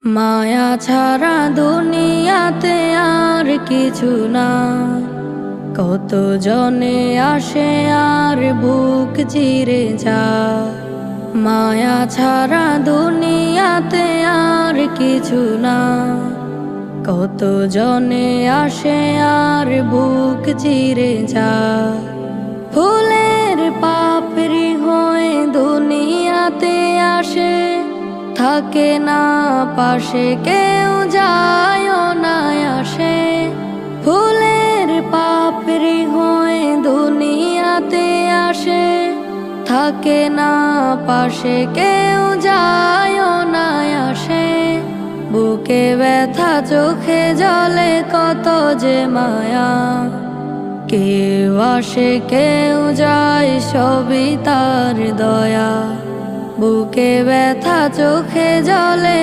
মায়া ছাড়া দুনিয়াতে আর কিছু না। কত জনে আসে আর বুক চিরে যায়। মায়া ছাড়া দুনিয়াতে আর কিছু না। কত জনে আসে আর বুক চিরে যায়। ফুলের পাপড়ি হয়ে দুনিয়াতে আসে, থাকে না পাশে কেউ যায় না আসে। ফুলের পাপড়ি হয়ে দুনিয়াতে আসে, থাকে না পাশে কেউ যায় না আসে। বুকে ব্যথা চোখে জলে কত যে মায়া, কেউ আসে কেউ যায় সবই তার দয়া। বুকে ব্যথা চোখে জলে